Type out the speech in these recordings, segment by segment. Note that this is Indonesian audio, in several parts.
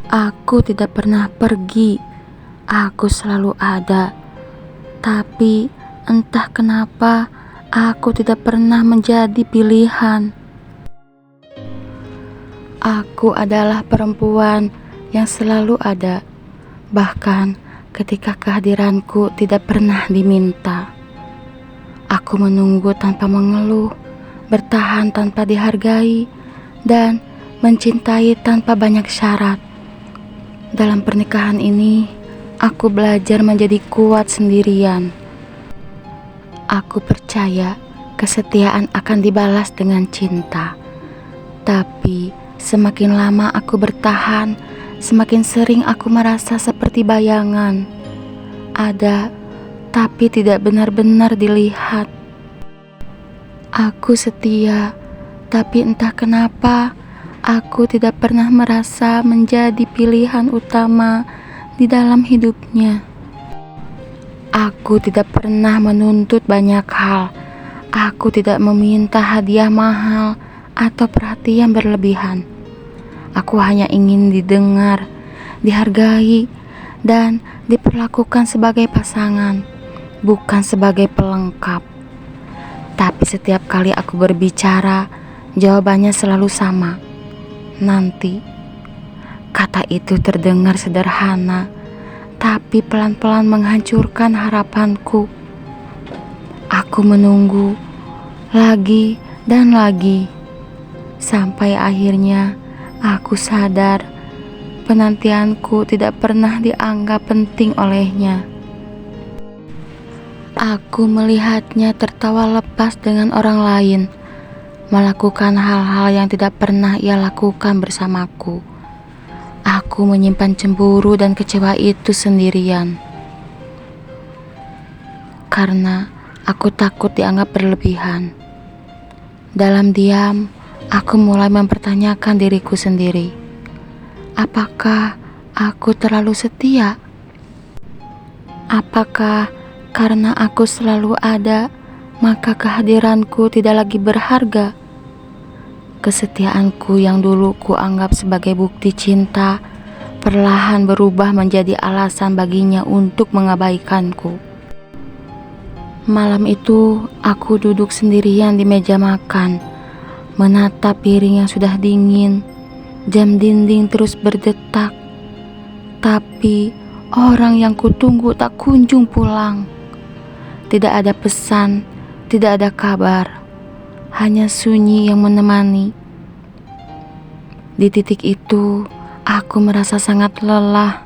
Aku tidak pernah pergi, aku selalu ada. Tapi entah kenapa aku tidak pernah menjadi pilihan. Aku adalah perempuan yang selalu ada, bahkan ketika kehadiranku tidak pernah diminta. Aku menunggu tanpa mengeluh, bertahan tanpa dihargai, dan mencintai tanpa banyak syarat. Dalam pernikahan ini, aku belajar menjadi kuat sendirian. Aku percaya kesetiaan akan dibalas dengan cinta. Tapi semakin lama aku bertahan, semakin sering aku merasa seperti bayangan. Ada, tapi tidak benar-benar dilihat. Aku setia, tapi entah kenapa aku tidak pernah merasa menjadi pilihan utama di dalam hidupnya. Aku tidak pernah menuntut banyak hal. Aku tidak meminta hadiah mahal atau perhatian berlebihan. Aku hanya ingin didengar, dihargai, dan diperlakukan sebagai pasangan, bukan sebagai pelengkap. Tapi setiap kali aku berbicara, jawabannya selalu sama. Nanti. Kata itu terdengar sederhana, tapi pelan-pelan menghancurkan harapanku. Aku menunggu lagi dan lagi, sampai akhirnya aku sadar penantianku tidak pernah dianggap penting olehnya. Aku melihatnya tertawa lepas dengan orang lain, melakukan hal-hal yang tidak pernah ia lakukan bersamaku. Aku menyimpan cemburu dan kecewa itu sendirian. Karena aku takut dianggap berlebihan. Dalam diam, aku mulai mempertanyakan diriku sendiri. Apakah aku terlalu setia? Apakah karena aku selalu ada, maka kehadiranku tidak lagi berharga? Kesetiaanku yang dulu kuanggap sebagai bukti cinta, perlahan berubah menjadi alasan baginya untuk mengabaikanku. Malam itu, aku duduk sendirian di meja makan, menatap piring yang sudah dingin. Jam dinding terus berdetak, tapi orang yang kutunggu tak kunjung pulang. Tidak ada pesan, tidak ada kabar, hanya sunyi yang menemani. Di titik itu, aku merasa sangat lelah.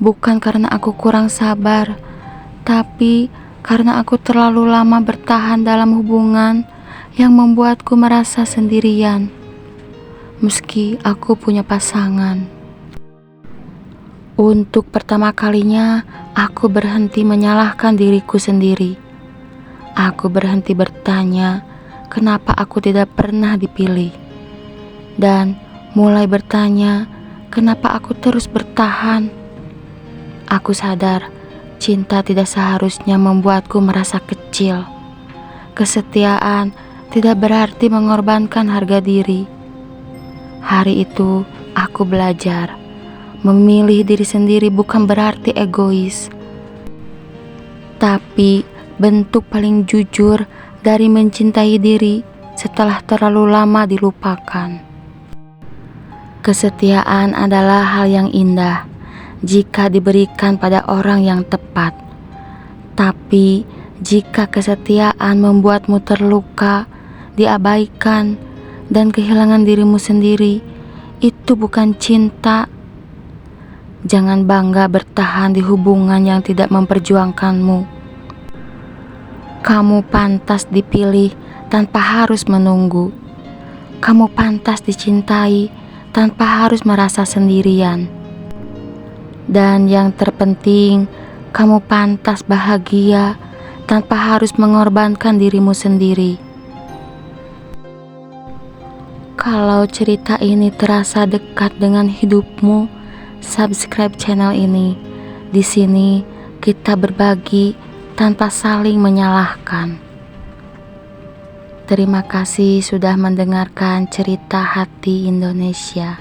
Bukan karena aku kurang sabar, tapi karena aku terlalu lama bertahan dalam hubungan yang membuatku merasa sendirian. Meski aku punya pasangan. Untuk pertama kalinya, aku berhenti menyalahkan diriku sendiri. Aku berhenti bertanya, kenapa aku tidak pernah dipilih? Dan mulai bertanya, kenapa aku terus bertahan? Aku sadar, cinta tidak seharusnya membuatku merasa kecil. Kesetiaan tidak berarti mengorbankan harga diri. Hari itu, aku belajar. Memilih diri sendiri bukan berarti egois, tapi bentuk paling jujur dari mencintai diri setelah terlalu lama dilupakan. Kesetiaan adalah hal yang indah jika diberikan pada orang yang tepat. Tapi jika kesetiaan membuatmu terluka, diabaikan, dan kehilangan dirimu sendiri, itu bukan cinta. Jangan bangga bertahan di hubungan yang tidak memperjuangkanmu. Kamu pantas dipilih tanpa harus menunggu. Kamu pantas dicintai tanpa harus merasa sendirian. Dan yang terpenting, kamu pantas bahagia tanpa harus mengorbankan dirimu sendiri. Kalau cerita ini terasa dekat dengan hidupmu, subscribe channel ini. Di sini kita berbagi tanpa saling menyalahkan. Terima kasih sudah mendengarkan cerita hati Indonesia.